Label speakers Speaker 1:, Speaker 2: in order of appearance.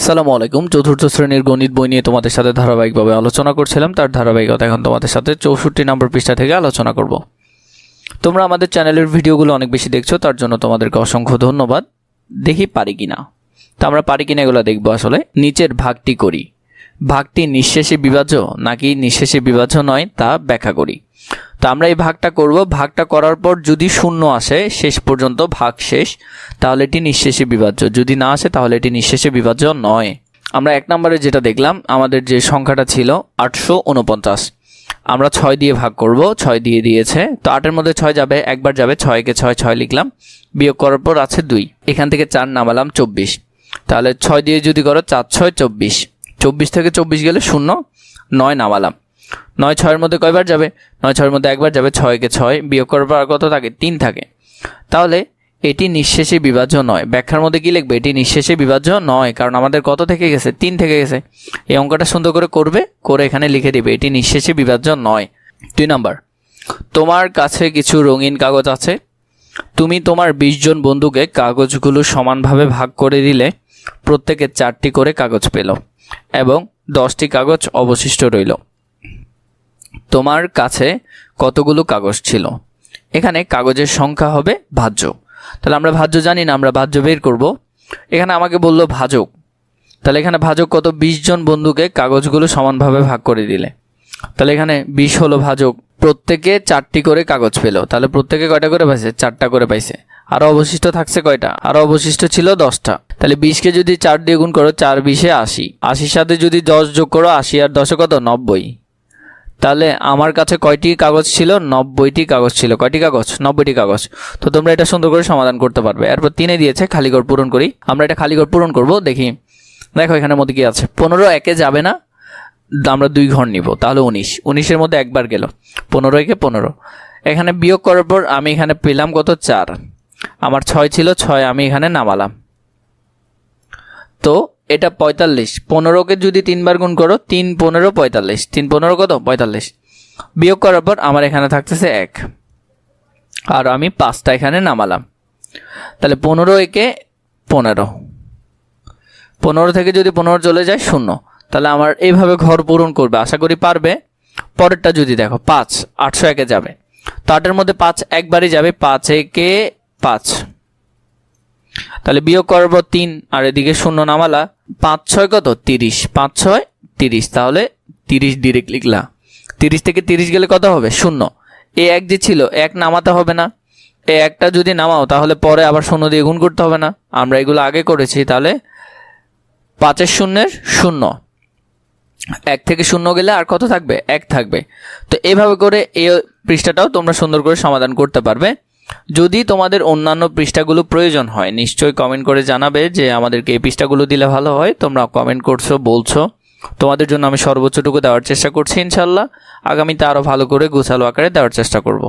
Speaker 1: আসসালামু আলাইকুম। চতুর্থ শ্রেণীর গণিত বই নিয়ে তোমাদের সাথে ধারাবাহিকভাবে আলোচনা করছিলাম, তার ধারাবাহিকতা এখন তোমাদের সাথে 64 নম্বর পৃষ্ঠা থেকে আলোচনা করব। তোমরা আমাদের চ্যানেলের ভিডিওগুলো অনেক বেশি দেখছো, তার জন্য তোমাদেরকে অসংখ্য ধন্যবাদ। দেখি পারি কিনা, তো আমরা পারি কিনা এগুলো দেখবো। আসলে নিচের ভাগটি করি, ভাগটি নিঃশেষে বিভাজ্য নাকি নিঃশেষে বিভাজ্য নয় তা ব্যাখ্যা করি। তো আমরা এই ভাগটা করব, ভাগটা করার পর যদি শূন্য আসে শেষ পর্যন্ত ভাগ শেষ, তাহলে এটি নিঃশেষে বিভাজ্য, যদি না আসে তাহলে এটি নিঃশেষে বিভাজ্য নয়। আমরা এক নম্বরে যেটা দেখলাম, আমাদের যে সংখ্যাটা ছিল 849, আমরা 6 দিয়ে ভাগ করব, 6 দিয়ে দিয়েছে, তো 8-এর মধ্যে 6 যাবে, একবার যাবে, 6-কে 6 লিখলাম, বিয়োগ করার পর আছে 2, এখান থেকে 4 নামালাম 24, তাহলে 6 দিয়ে যদি করো 4-6 24, 24 থেকে 24 গেলে 0, 9 নামালাম, 9 6-এর মধ্যে কয়বার যাবে, 9 6-এর মধ্যে একবার যাবে, 6-কে 6 বিয়োগ করার পর কত থাকে, 3 থাকে, তাহলে এটি নিঃশেষে বিভাজ্য নয়। ব্যাখ্যার মধ্যে কি লিখবে, এটি নিঃশেষে বিভাজ্য নয়, কারণ আমাদের কত থেকে গেছে, 3 থেকে গেছে। এই অঙ্কটা সুন্দর করে করবে, করে এখানে লিখে দিবে এটি নিঃশেষে বিভাজ্য নয়। 2 নাম্বার, তোমার কাছে কিছু রঙিন কাগজ আছে, তুমি তোমার 20 জন বন্ধুকে কাগজগুলো সমানভাবে ভাগ করে দিলে প্রত্যেকে 4টি করে কাগজ পেল এবং 10টি কাগজ অবশিষ্ট রইল। তোমার কাছে কতগুলো কাগজ ছিল? এখানে কাগজের সংখ্যা হবে ভাজ্য, তাহলে আমরা ভাজ্য জানি না, আমরা ভাজ্য বের করব। এখানে আমাকে বললো ভাজক, তাহলে এখানে ভাজক কত, 20 জন বন্ধুকে কাগজগুলো সমানভাবে ভাগ করে দিলে, তাহলে এখানে 20 হলো ভাজক, প্রত্যেকে 4টি করে কাগজ পেল, তাহলে প্রত্যেকে কয়টা করে পাইছে, 4টা করে পাইছে। আরও অবশিষ্ট থাকছে কয়টা, আরও অবশিষ্ট ছিল 10টা, তাহলে 20কে যদি 4 দিয়ে গুণ করো, 4 20-এ 80, 80-র সাথে যদি 10 যোগ করো, 80 আর 10-এ কত, 90, তাহলে আমার কাছে কয়টি কাগজ ছিল, 90টি কাগজ ছিল। কয়টি কাগজ, 90টি কাগজ। তো তোমরা এটা সুন্দর করে সমাধান করতে পারবে। এরপর 3-এ দিয়েছে, খালিঘর পূরণ করি, আমরা এটা খালিঘর পূরণ করব। দেখি, দেখো এখানের মধ্যে কি আছে, 15 একে যাবে না, আমরা 2 ঘর নিব, তাহলে 19, 19-এর মধ্যে একবার গেল, 15 একে 15, এখানে বিয়োগ করার পর আমি এখানে পেলাম কত, 4, আমার 6 ছিল, 6 আমি এখানে নামালাম, তো এটা 45, 15-কে যদি 3 বার গুণ করো, 3 15 45, 3 15 কত, 45, বিয়োগ করার পর আমার এখানে থাকতেছে 1, আর আমি 5টা এখানে নামালাম, তাহলে 15 একে 15, 15 থেকে যদি 15 চলে যায় 0, তাহলে আমার এইভাবে ঘর পূরণ করবে, আশা করি পারবে। পরেরটা যদি দেখো, 5 801-এ যাবে, তো 8-এর মধ্যে 5 একবারই যাবে, 5 একে 5, তাহলে বিয়োগ করার পর 3, আর এদিকে 0 নামালা, 5 6 কত, 30, 5 6 30, তাহলে 30 ডিরেক্ট লিখলা, 30 থেকে 30 গেলে কত হবে, 0, এই 1 যে ছিল 1 নামাতে হবে না, এই 1টা যদি নামাও তাহলে পরে আবার 0 দিয়ে গুণ করতে হবে না, আমরা এগুলো আগে করেছি, তাহলে 5-এর 0-এর 0, 1 থেকে 0 গেলে আর কত থাকবে, 1 থাকবে। তো এভাবে করে এই পৃষ্ঠাটাও তোমরা সুন্দর করে সমাধান করতে পারবে। যদি তোমাদের অন্যান্য পৃষ্ঠাগুলো প্রয়োজন হয়, নিশ্চয়ই কমেন্ট করে জানাবে যে আমাদেরকে এই পৃষ্ঠাগুলো দিলে ভালো হয়। তোমরা কমেন্ট করছো, বলছো, তোমাদের জন্য আমি সর্বোচ্চটুকু দেওয়ার চেষ্টা করছি। ইনশাল্লাহ আগামীতে আরও ভালো করে গোছালো আকারে দেওয়ার চেষ্টা করব।